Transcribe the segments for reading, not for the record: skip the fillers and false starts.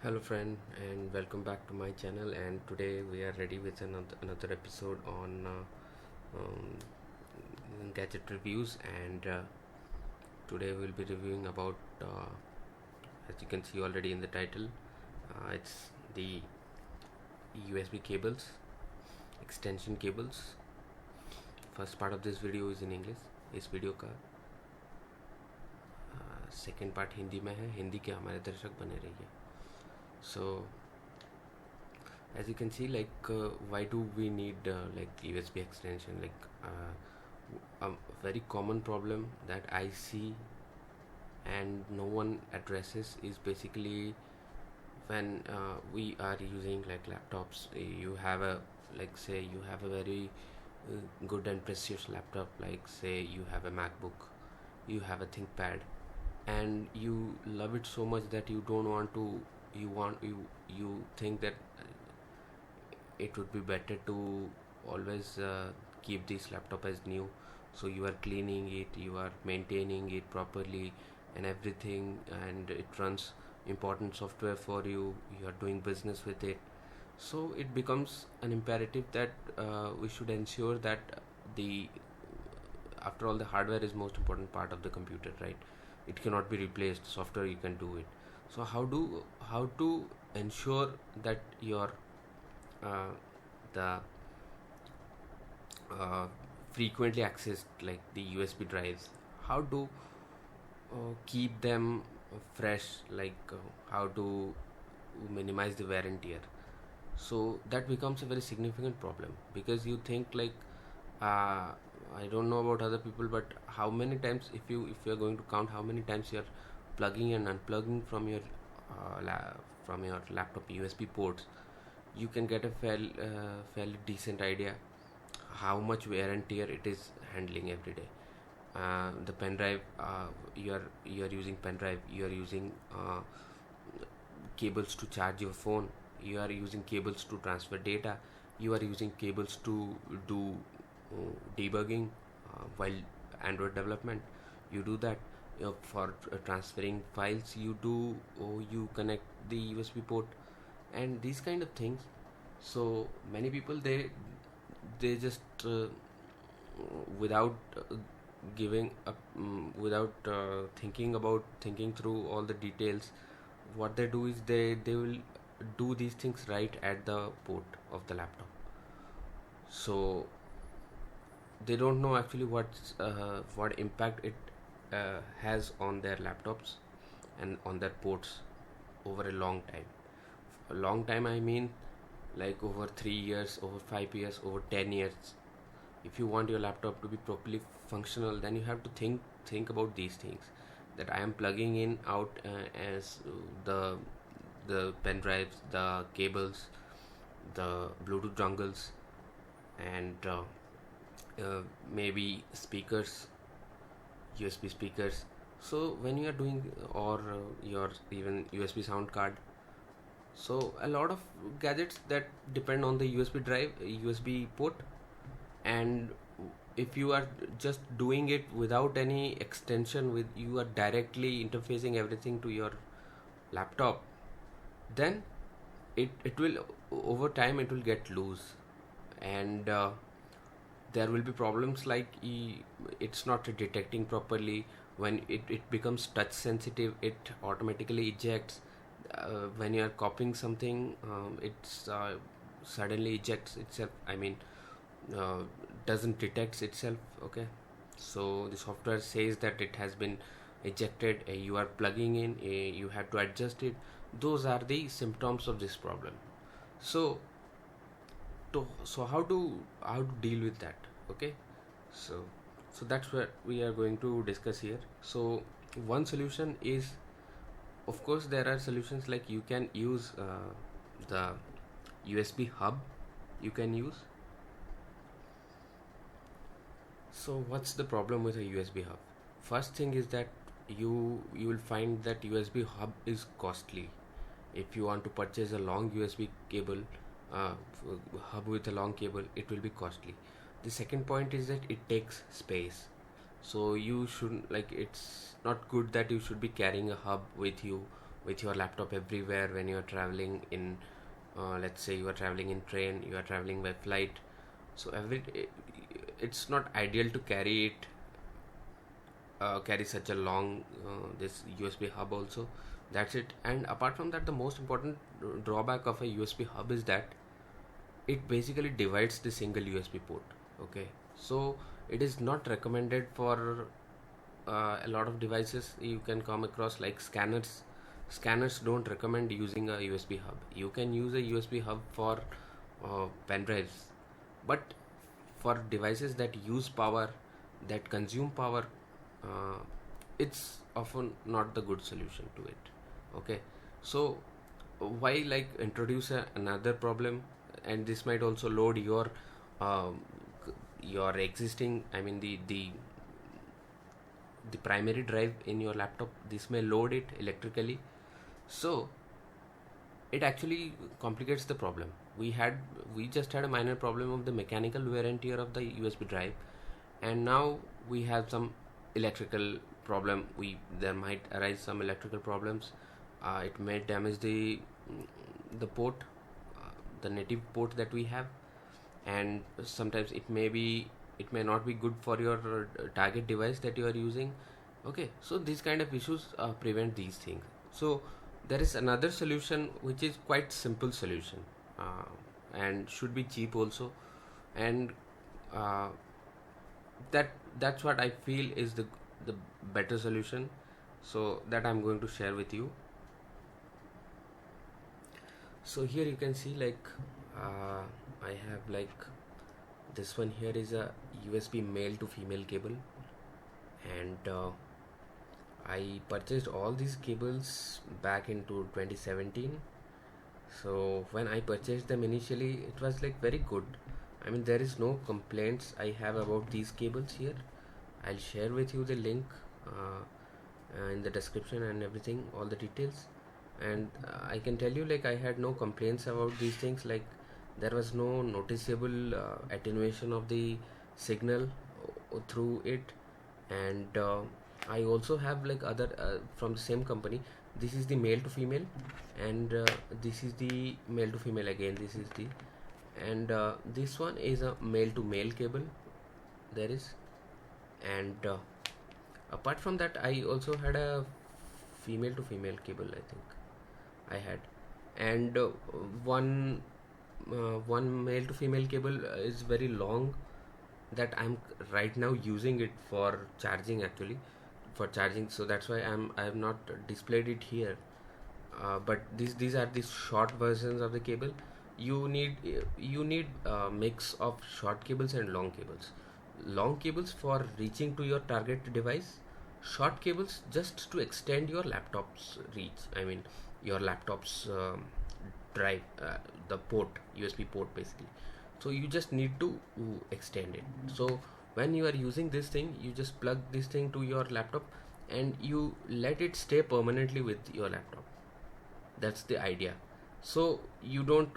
Hello friend, and welcome back to my channel. And today we are ready with another episode on gadget reviews. And today we'll be reviewing about, as you can see already in the title, it's the USB cables, extension cables. First part of this video is in English. इस video का second part Hindi में है. हिंदी के हमारे दर्शक बने रहिए. So as you can see, why do we need USB extension? A very common problem that I see and no one addresses is basically when we are using laptops. You have a, say you have a very good and precious laptop, like say you have a MacBook, you have a ThinkPad, and you love it so much that you don't want to, you think that it would be better to always keep this laptop as new. So you are cleaning it, you are maintaining it properly and everything, and it runs important software for you, you are doing business with it. So it becomes an imperative that we should ensure that the after all, the hardware is most important part of the computer, right? It cannot be replaced. Software, you can do it. So how to ensure that your uh, the frequently accessed, like the USB drives, how to keep them fresh, how to minimize the wear and tear. So that becomes a very significant problem, because you think I don't know about other people, but how many times, if you're going to count how many times you're plugging and unplugging from your laptop USB ports, you can get a fairly decent idea how much wear and tear it is handling every day. The pen drive, you're using pen drive, you're using cables to charge your phone, you are using cables to transfer data, you are using cables to do debugging while Android development. You do that for transferring files. You connect the USB port and these kind of things. So many people, they just without giving up, without thinking through all the details, what they do is they will do these things right at the port of the laptop. So they don't know actually what impact it has on their laptops and on their ports over a long time. A long time, I mean, like over 3 years, over 5 years, over 10 years. If you want your laptop to be properly functional, then you have to think about these things, that I am plugging in out as the pen drives, the cables, the Bluetooth dongles, and maybe speakers, USB speakers. So when you are doing, or your even USB sound card. So a lot of gadgets that depend on the USB drive, USB port, and if you are just doing it without any extension, with you are directly interfacing everything to your laptop, then it will, over time it will get loose, and there will be problems like it's not detecting properly. When it becomes touch sensitive, it automatically ejects. When you are copying something, it's suddenly ejects itself, I mean, uh, doesn't detect itself. Okay, so the software says that it has been ejected. You are plugging in, you have to adjust it. Those are the symptoms of this problem. So how to deal with that? Okay, so that's what we are going to discuss here. So one solution is, of course there are solutions, like you can use the USB hub, you can use. So what's the problem with a USB hub? First thing is that you will find that USB hub is costly. If you want to purchase a long USB cable, uh, hub with a long cable, it will be costly. The second point is that it takes space. So you shouldn't, like, it's not good that you should be carrying a hub with you with your laptop everywhere when you are traveling in, let's say you are traveling in train, you are traveling by flight. So it's not ideal to carry such a long this USB hub also. That's it. And apart from that, the most important drawback of a USB hub is that it basically divides the single USB port. Okay, so it is not recommended for a lot of devices you can come across, like scanners. Scanners don't recommend using a USB hub. You can use a USB hub for pen drives, but for devices that use power, that consume power, uh, it's often not the good solution to it. Okay, so why like introduce another problem, and this might also load um, your existing, I mean the primary drive in your laptop. This may load it electrically, so it actually complicates the problem. We just had a minor problem of the mechanical wear and tear of the USB drive, and now we have some electrical problem. We There might arise some electrical problems. It may damage the port, the native port that we have, and sometimes it may not be good for your target device that you are using. Okay, so these kind of issues prevent these things. So there is another solution which is quite simple solution, and should be cheap also, and uh, that's what I feel is the better solution, so that I'm going to share with you. So here you can see, like, I have like this one here is a USB male to female cable, and I purchased all these cables back into 2017. So when I purchased them initially, it was like very good. I mean, there is no complaints I have about these cables here. I'll share with you the link in the description and everything, all the details. And I can tell you, like, I had no complaints about these things. Like, there was no noticeable attenuation of the signal through it. And I also have like other from the same company. This is the male to female, and this is the male to female again. This is the, and this one is a male to male cable. There is, and apart from that, I also had a female to female cable, I think I had, and one male to female cable is very long, that I'm right now using it for charging, actually for charging. So that's why I have not displayed it here. But these are the short versions of the cable. You need a mix of short cables and long cables. Long cables for reaching to your target device, short cables just to extend your laptop's reach, I mean your laptop's drive, the port, USB port basically. So you just need to extend it. So when you are using this thing, you just plug this thing to your laptop and you let it stay permanently with your laptop. That's the idea. So you don't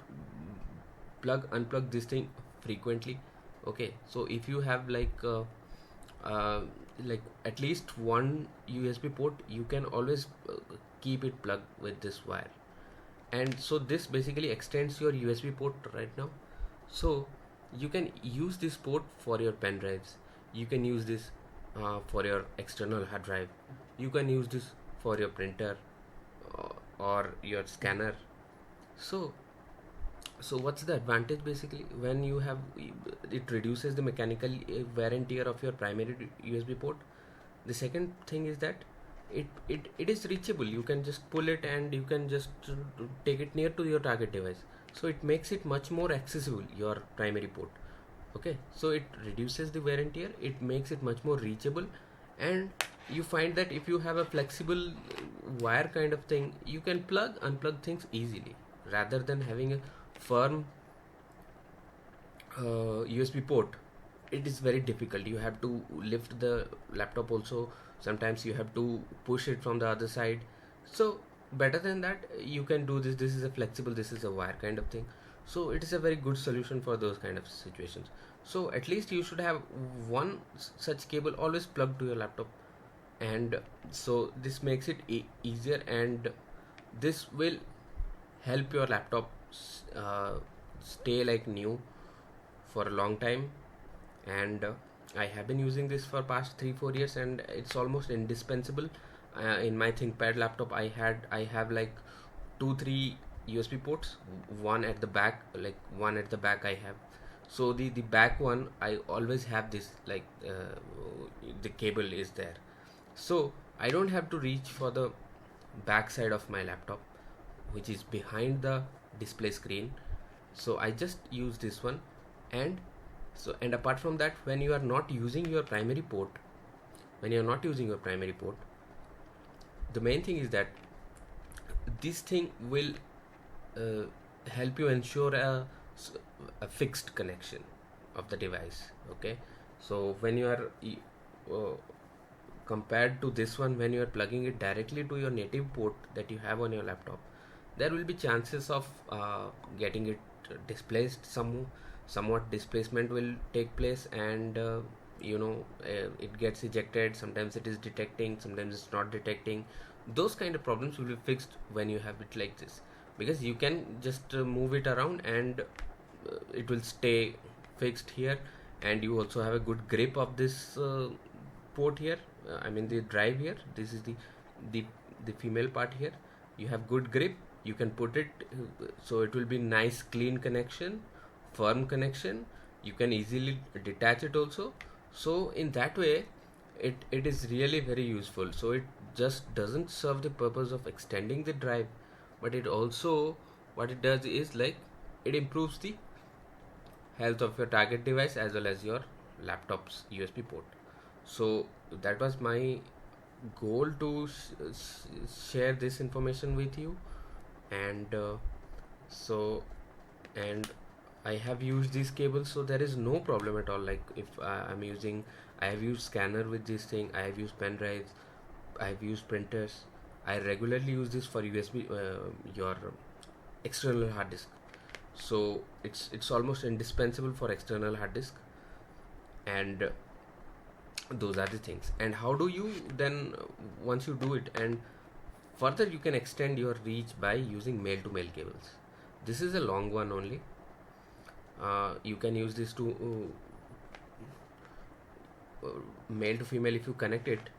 plug unplug this thing frequently. Okay, so if you have uh, like at least one USB port, you can always keep it plugged with this wire. And so this basically extends your USB port right now. So you can use this port for your pen drives, you can use this for your external hard drive, you can use this for your printer or your scanner. So so what's the advantage basically when you have it? Reduces the mechanical wear and tear of your primary USB port. The second thing is that it is reachable. You can just pull it and you can just take it near to your target device. So it makes it much more accessible, your primary port. Okay, so it reduces the wear and tear, it makes it much more reachable, and you find that if you have a flexible wire kind of thing, you can plug unplug things easily rather than having a firm USB port. It is very difficult. You have to lift the laptop also. Sometimes you have to push it from the other side. So better than that, you can do this. This is a flexible, this is a wire kind of thing. So it is a very good solution for those kind of situations. So at least you should have one such cable always plugged to your laptop, and so this makes it easier, and This will help your laptop uh, stay like new for a long time. And I have been using this for past 3-4 years, and it's almost indispensable. In my ThinkPad laptop, I have like 2-3 USB ports, one at the back, like one at the back I have. So the back one, I always have this, like the cable is there, so I don't have to reach for the back side of my laptop, which is behind the display screen. So I just use this one. And and apart from that, when you are not using your primary port, the main thing is that this thing will uh, help you ensure a fixed connection of the device. Okay, so when you are uh, compared to this one, when you are plugging it directly to your native port that you have on your laptop, there will be chances of getting it displaced. Somewhat displacement will take place, and it gets ejected. Sometimes it is detecting, sometimes it's not detecting. Those kind of problems will be fixed when you have it like this, because you can just move it around, and it will stay fixed here. And you also have a good grip of this port here, I mean the drive here. This is the the female part here. You have good grip, you can put it, so it will be nice clean connection, firm connection. You can easily detach it also. So in that way, it is really very useful. So it just doesn't serve the purpose of extending the drive, but it also, what it does is like, it improves the health of your target device as well as your laptop's USB port. So that was my goal to share this information with you. And so and I have used these cables, so there is no problem at all. Like if I have used scanner with this thing, I have used pen drives, I have used printers. I regularly use this for USB, your external hard disk. So it's almost indispensable for external hard disk. And those are the things. And how do you then, once you do it, and further you can extend your reach by using male to male cables. This is a long one only. You can use this to male to female. If you connect it,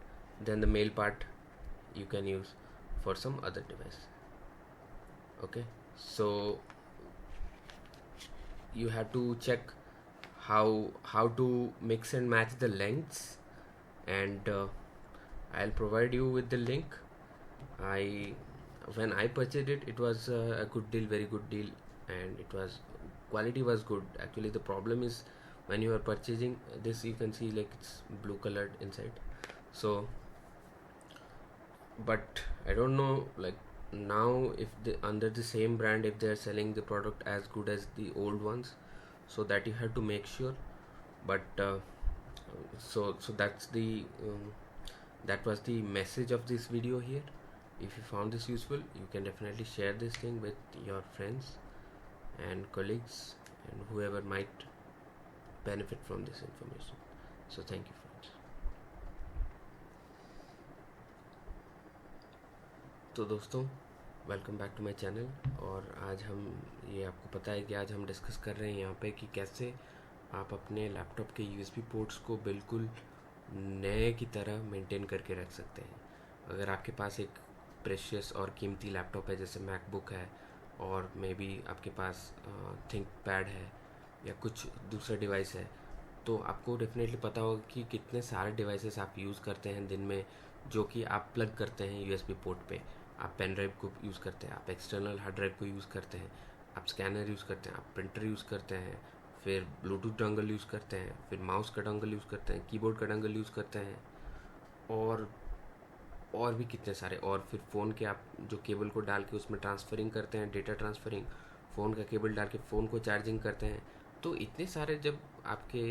then the male part you can use for some other device. Okay, so you have to check how to mix and match the lengths. And I'll provide you with the link. When I purchased it, it was a good deal, very good deal, and quality was good. Actually, the problem is when you are purchasing this, you can see like it's blue colored inside. So, but I don't know, like now, if under the same brand, if they are selling the product as good as the old ones, so that you have to make sure. But so that's that was the message of this video here. If you found this useful, you can definitely share this thing with your friends and colleagues and whoever might benefit from this information. So thank you, friends. तो दोस्तों, welcome back to my channel. और आज हम, ये आपको पता है कि आज हम डिस्कस कर रहे हैं यहाँ पे कि कैसे आप अपने लैपटॉप के यूएसबी पोर्ट्स को बिल्कुल नए की तरह मेंटेन करके रख सकते हैं। अगर आपके पास एक प्रेशियस और कीमती लैपटॉप है, जैसे मैकबुक है, और मे बी आपके पास थिंक पैड है या कुछ दूसरा डिवाइस है, तो आपको डेफिनेटली पता होगा कि कितने सारे डिवाइसेस आप यूज़ करते हैं दिन में, जो कि आप प्लग करते हैं यूएसबी पोर्ट पे। आप पेन ड्राइव को यूज़ करते हैं, आप एक्सटर्नल हार्ड ड्राइव को यूज़ करते हैं, आप स्कैनर यूज़ करते हैं, आप प्रिंटर यूज़ करते हैं, फिर ब्लूटूथ डोंगल यूज़ करते हैं, फिर माउस का डोंगल यूज़ करते हैं, कीबोर्ड का डोंगल यूज़ करते हैं, और भी कितने सारे। और फिर फ़ोन के आप जो केबल को डाल के उसमें ट्रांसफरिंग करते हैं, डेटा ट्रांसफरिंग, फ़ोन का केबल डाल के फ़ोन को चार्जिंग करते हैं। तो इतने सारे जब आपके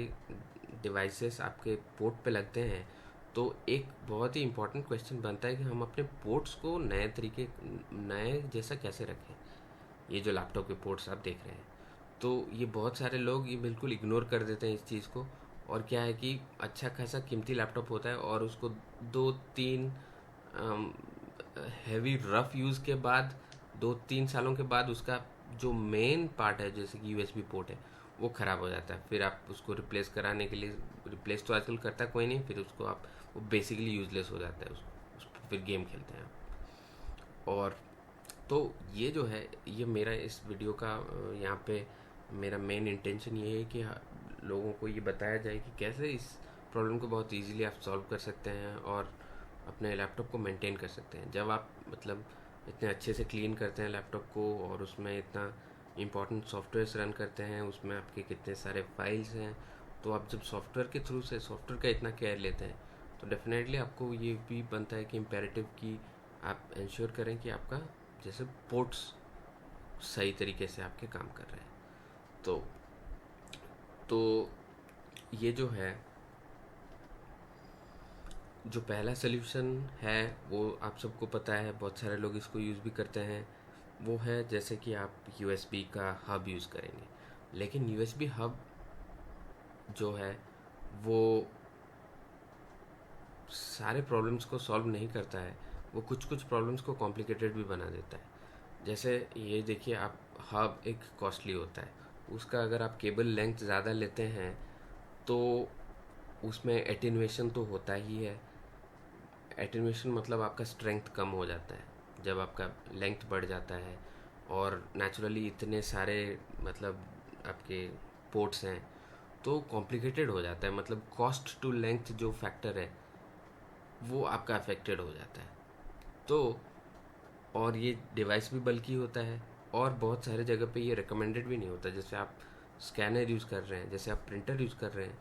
डिवाइसेस आपके पोर्ट पे लगते हैं, तो एक बहुत ही इम्पोर्टेंट क्वेश्चन बनता है कि हम अपने पोर्ट्स को नए जैसा कैसे रखें। ये जो लैपटॉप के पोर्ट्स आप देख रहे हैं, तो ये बहुत सारे लोग ये बिल्कुल इग्नोर कर देते हैं इस चीज़ को। और क्या है कि अच्छा खासा कीमती लैपटॉप होता है और उसको 2-3 हैवी रफ यूज़ के बाद 2-3 सालों के बाद उसका जो मेन पार्ट है जैसे कि यूएसबी पोर्ट है वो ख़राब हो जाता है। फिर आप उसको रिप्लेस कराने के लिए, रिप्लेस तो आजकल करता कोई नहीं, फिर उसको आप वो बेसिकली यूजलेस हो जाता है, उस फिर गेम खेलते हैं आप। और तो ये जो है, ये मेरा इस वीडियो का यहाँ पे मेरा मेन इंटेंशन ये है कि लोगों को ये बताया जाए कि कैसे इस प्रॉब्लम को बहुत इजीली आप सॉल्व कर सकते हैं और अपने लैपटॉप को मेंटेन कर सकते हैं। जब आप मतलब इतने अच्छे से क्लीन करते हैं लैपटॉप को और उसमें इतना इम्पोर्टेंट सॉफ्टवेयर्स रन करते हैं, उसमें आपके कितने सारे फाइल्स हैं, तो आप जब सॉफ्टवेयर के थ्रू से सॉफ्टवेयर का इतना केयर लेते हैं तो डेफिनेटली आपको ये भी बनता है कि इम्पेरेटिव कि आप इंश्योर करें कि आपका जैसे पोर्ट्स सही तरीके से आपके काम कर रहे हैं। तो ये जो है, जो पहला सोल्यूशन है वो आप सबको पता है, बहुत सारे लोग इसको यूज़ भी करते हैं, वो है जैसे कि आप यूएसबी का हब यूज़ करेंगे। लेकिन यूएसबी हब जो है वो सारे प्रॉब्लम्स को सॉल्व नहीं करता है, वो कुछ कुछ प्रॉब्लम्स को कॉम्प्लिकेटेड भी बना देता है। जैसे ये देखिए, आप हब एक कॉस्टली होता है, उसका अगर आप केबल लेंथ ज़्यादा लेते हैं तो उसमें एटेन्यूएशन तो होता ही है। एटेन्यूएशन मतलब आपका स्ट्रेंथ कम हो जाता है जब आपका लेंथ बढ़ जाता है, और नेचुरली इतने सारे मतलब आपके पोर्ट्स हैं तो कॉम्प्लिकेटेड हो जाता है, मतलब कॉस्ट टू लेंथ जो फैक्टर है वो आपका अफेक्टेड हो जाता है। तो और ये डिवाइस भी बल्कि होता है और बहुत सारे जगह पे ये रिकमेंडेड भी नहीं होता। जैसे आप स्कैनर यूज़ कर रहे हैं, जैसे आप प्रिंटर यूज़ कर रहे हैं,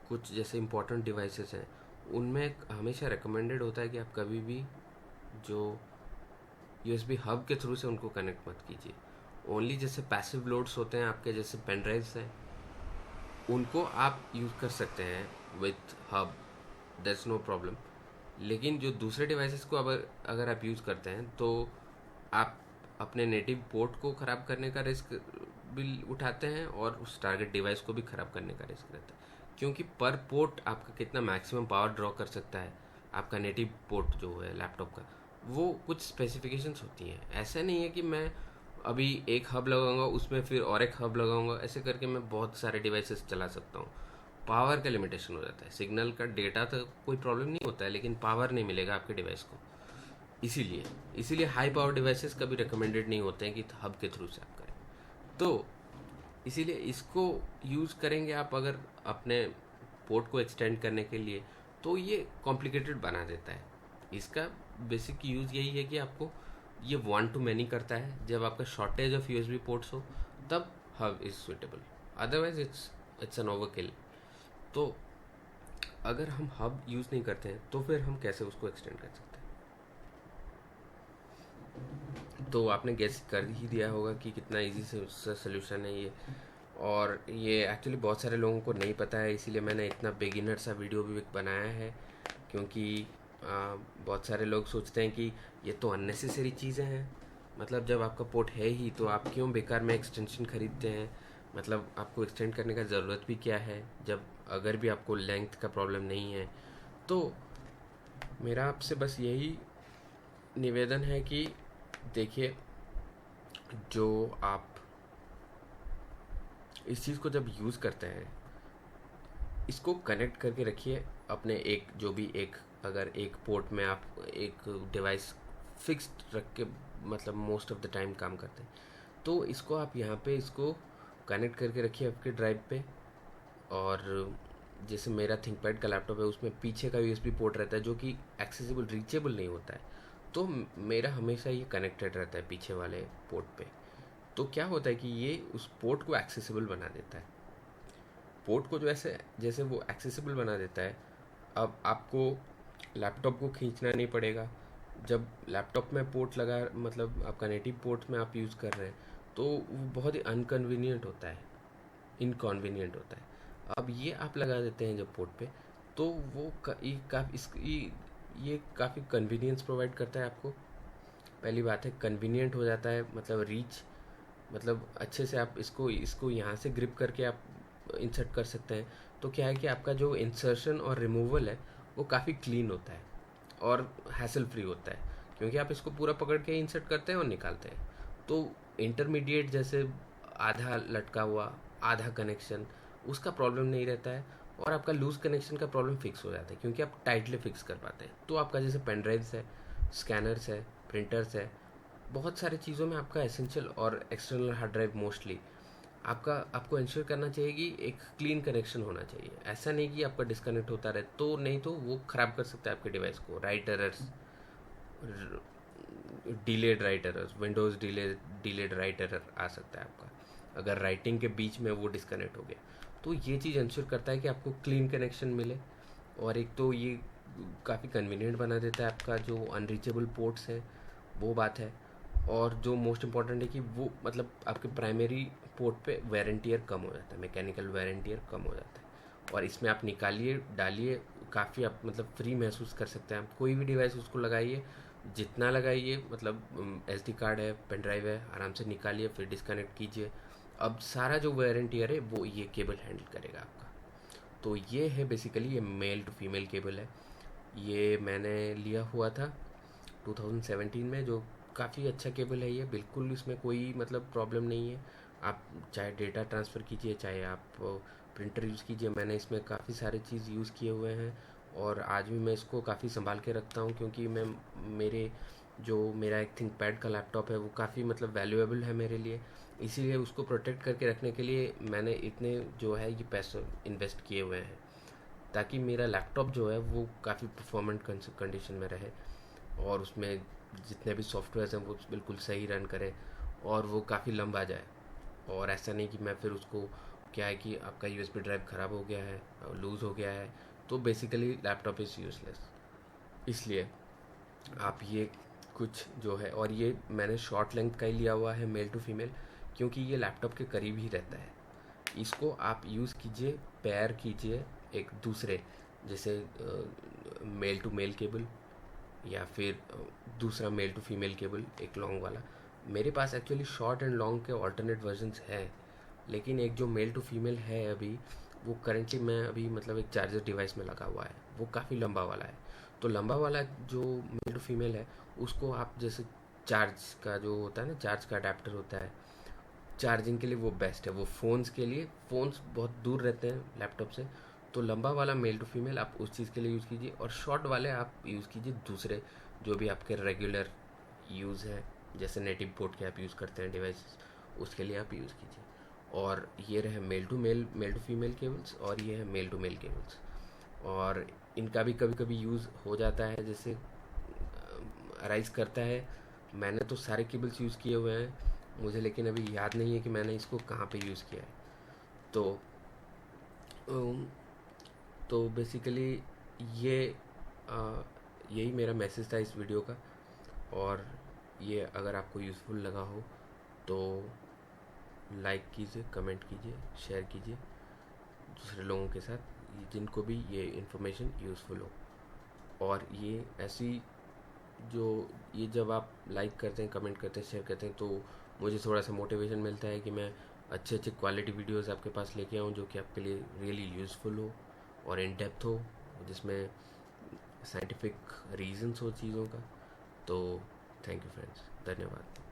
कुछ जैसे इंपॉर्टेंट डिवाइसेस हैं उनमें हमेशा रिकमेंडेड होता है कि आप कभी भी जो यूएसबी हब के थ्रू से उनको कनेक्ट मत कीजिए। ओनली जैसे पैसिव लोड्स होते हैं आपके, जैसे पेन ड्राइव्स हैं, उनको आप यूज़ कर सकते हैं with hub, that's no problem. लेकिन जो दूसरे डिवाइसेस को अगर आप यूज़ करते हैं तो आप अपने नेटिव पोर्ट को ख़राब करने का रिस्क भी उठाते हैं और उस टारगेट डिवाइस को भी ख़राब करने का रिस्क रहता है, क्योंकि पर पोर्ट आपका कितना मैक्सिमम पावर ड्रॉ कर सकता है आपका नेटिव पोर्ट जो है लैपटॉप का, वो कुछ स्पेसिफिकेशंस होती हैं। ऐसा नहीं है कि मैं अभी एक हब लगाऊंगा उसमें फिर और एक हब लगाऊंगा, ऐसे करके मैं बहुत सारे डिवाइसेस चला सकता हूँ। पावर का लिमिटेशन हो जाता है। सिग्नल का डेटा तो कोई प्रॉब्लम नहीं होता है, लेकिन पावर नहीं मिलेगा आपके डिवाइस को। इसीलिए हाई पावर डिवाइसेस कभी रिकमेंडेड नहीं होते हैं कि हब के थ्रू से आप करें। तो इसीलिए इसको यूज़ करेंगे आप अगर अपने पोर्ट को एक्सटेंड करने के लिए, तो ये कॉम्प्लिकेटेड बना देता है। इसका बेसिक यूज़ यही है कि आपको ये वन टू मैनी करता है। जब आपका शॉर्टेज ऑफ यूएसबी पोर्ट्स हो तब hub is suitable, otherwise it's an overkill. तो अगर हम हब यूज़ नहीं करते हैं तो फिर हम कैसे उसको एक्सटेंड कर सकते हैं? तो आपने गेस कर ही दिया होगा कि कितना इजी से सोल्यूशन है ये, और ये एक्चुअली बहुत सारे लोगों को नहीं पता है, इसीलिए मैंने इतना बिगिनर सा वीडियो भी बनाया है। क्योंकि बहुत सारे लोग सोचते हैं कि ये तो अननेसेसरी चीज़ें हैं, मतलब जब आपका पोर्ट है ही तो आप क्यों बेकार में एक्सटेंशन खरीदते हैं, मतलब आपको एक्सटेंड करने का ज़रूरत भी क्या है जब अगर भी आपको लेंथ का प्रॉब्लम नहीं है। तो मेरा आपसे बस यही निवेदन है कि देखिए, जो आप इस चीज़ को जब यूज़ करते हैं इसको कनेक्ट करके रखिए अपने एक जो भी एक, अगर एक पोर्ट में आप एक डिवाइस फिक्स्ड रख के मतलब मोस्ट ऑफ द टाइम काम करते हैं, तो इसको आप यहाँ पे इसको कनेक्ट करके रखिए आपके ड्राइव पे। और जैसे मेरा थिंकपैड का लैपटॉप है उसमें पीछे का यूएसबी पोर्ट रहता है जो कि एक्सेसिबल रीचेबल नहीं होता है, तो मेरा हमेशा ये कनेक्टेड रहता है पीछे वाले पोर्ट पे। तो क्या होता है कि ये उस पोर्ट को एक्सेसिबल बना देता है, पोर्ट को जो ऐसे जैसे वो एक्सेसिबल बना देता है। अब आपको लैपटॉप को खींचना नहीं पड़ेगा। जब लैपटॉप में पोर्ट लगा मतलब आपका नेटिव पोर्ट में आप यूज़ कर रहे हैं तो वो बहुत ही अनकन्वीनियंट होता है, इनकन्वीनियंट होता है। अब ये आप लगा देते हैं जब पोर्ट पे, तो वो ये काफ़ी कन्वीनियंस प्रोवाइड करता है आपको। पहली बात है कन्वीनियंट हो जाता है, मतलब रीच, मतलब अच्छे से आप इसको यहाँ से ग्रिप करके आप इंसर्ट कर सकते हैं। तो क्या है कि आपका जो इंसर्शन और रिमूवल है वो काफ़ी क्लीन होता है और हैसल फ्री होता है, क्योंकि आप इसको पूरा पकड़ के इंसर्ट करते हैं और निकालते हैं। तो इंटरमीडिएट जैसे आधा लटका हुआ, आधा कनेक्शन, उसका प्रॉब्लम नहीं रहता है, और आपका लूज़ कनेक्शन का प्रॉब्लम फिक्स हो जाता है क्योंकि आप टाइटली फिक्स कर पाते हैं। तो आपका जैसे पेन ड्राइव्स है, स्कैनर्स है, प्रिंटर्स है, बहुत सारी चीज़ों में आपका एसेंशियल और एक्सटर्नल हार्ड ड्राइव मोस्टली आपको इंश्योर करना चाहिए कि एक क्लीन कनेक्शन होना चाहिए। ऐसा नहीं कि आपका डिस्कनेक्ट होता रहे, तो नहीं तो वो ख़राब कर सकता है आपके डिवाइस को। Write errors, delayed write errors, Windows delayed write error आ सकता है आपका, अगर राइटिंग के बीच में वो डिस्कनेक्ट हो गया। तो ये चीज़ इंश्योर करता है कि आपको क्लीन कनेक्शन मिले, और एक तो ये काफ़ी कन्वीनियंट बना देता है आपका जो अनरीचेबल पोर्ट्स हैं, वो बात है। और जो मोस्ट इम्पॉर्टेंट है कि वो मतलब आपके प्राइमरी पोर्ट पे वेयर एंड टियर कम हो जाता है, मैकेनिकल वेयर एंड टियर कम हो जाता है। और इसमें आप निकालिए डालिए, काफ़ी आप मतलब फ्री महसूस कर सकते हैं। आप कोई भी डिवाइस उसको लगाइए, जितना लगाइए, मतलब SD कार्ड है, पेन ड्राइव है, आराम से निकालिए, फिर डिस्कनेक्ट कीजिए। अब सारा जो वेयर एंड टियर है वो ये केबल हैंडल करेगा आपका। तो ये है बेसिकली, ये मेल टू फीमेल केबल है। ये मैंने लिया हुआ था 2017 में, जो काफ़ी अच्छा केबल है ये, बिल्कुल इसमें कोई मतलब प्रॉब्लम नहीं है। आप चाहे डेटा ट्रांसफ़र कीजिए, चाहे आप प्रिंटर यूज़ कीजिए। मैंने इसमें काफ़ी सारे चीज़ यूज़ किए हुए हैं, और आज भी मैं इसको काफ़ी संभाल के रखता हूँ, क्योंकि मेरा एक थिंकपैड का लैपटॉप है, वो काफ़ी मतलब वैल्यूएबल है मेरे लिए। इसीलिए उसको प्रोटेक्ट करके रखने के लिए मैंने इतने जो है ये पैसे इन्वेस्ट किए हुए हैं, ताकि मेरा लैपटॉप जो है वो काफ़ी परफॉर्मेंट कंडीशन में रहे, और उसमें जितने भी सॉफ्टवेयर हैं वो बिल्कुल सही रन करे, और वो काफ़ी लंबा जाए। और ऐसा नहीं कि मैं फिर उसको, क्या है कि आपका USB ड्राइव ख़राब हो गया है, लूज़ हो गया है, तो बेसिकली लैपटॉप इज़ यूज़लेस। इसलिए आप ये कुछ जो है, और ये मैंने शॉर्ट लेंथ का ही लिया हुआ है, मेल टू फीमेल, क्योंकि ये लैपटॉप के करीब ही रहता है। इसको आप यूज़ कीजिए, पेयर कीजिए एक दूसरे, जैसे मेल टू मेल केबल, या फिर दूसरा मेल टू फीमेल केबल, एक लॉन्ग वाला। मेरे पास एक्चुअली शॉर्ट एंड लॉन्ग के ऑल्टरनेट वर्जन्स हैं, लेकिन एक जो मेल टू फीमेल है अभी, वो करेंटली मैं अभी मतलब एक चार्जर डिवाइस में लगा हुआ है, वो काफ़ी लंबा वाला है। तो लंबा वाला जो मेल टू फीमेल है, उसको आप जैसे चार्ज का जो होता है ना, चार्ज का अडेप्टर होता है, चार्जिंग के लिए वो बेस्ट है। वो फ़ोन्स के लिए, फ़ोन्स बहुत दूर रहते हैं लैपटॉप से, तो लंबा वाला मेल टू फीमेल आप उस चीज़ के लिए यूज़ कीजिए, और शॉर्ट वाले आप यूज़ कीजिए दूसरे जो भी आपके रेगुलर यूज़ है, जैसे नेटिव पोर्ट के आप यूज़ करते हैं डिवाइस, उसके लिए आप यूज़ कीजिए। और ये रहे मेल टू फीमेल केबल्स, और ये है मेल टू मेल केबल्स। और इनका भी कभी कभी यूज़ हो जाता है, जैसे अराइज करता है। मैंने तो सारे केबल्स यूज़ किए हुए हैं मुझे, लेकिन अभी याद नहीं है कि मैंने इसको कहाँ पे यूज़ किया है। तो अम, तो बेसिकली ये यही मेरा मैसेज था इस वीडियो का। और ये अगर आपको यूज़फुल लगा हो तो लाइक कीजिए, कमेंट कीजिए, शेयर कीजिए दूसरे लोगों के साथ, जिनको भी ये इन्फॉर्मेशन यूज़फुल हो। और ये ऐसी जो ये जब आप लाइक करते हैं, कमेंट करते हैं, शेयर करते हैं, तो मुझे थोड़ा सा मोटिवेशन मिलता है कि मैं अच्छे अच्छे क्वालिटी वीडियोस आपके पास लेके आऊँ, जो कि आपके लिए रियली यूज़फुल हो और इन डेप्थ हो, जिसमें साइंटिफिक रीजंस हो चीज़ों का। तो थैंक यू फ्रेंड्स, धन्यवाद।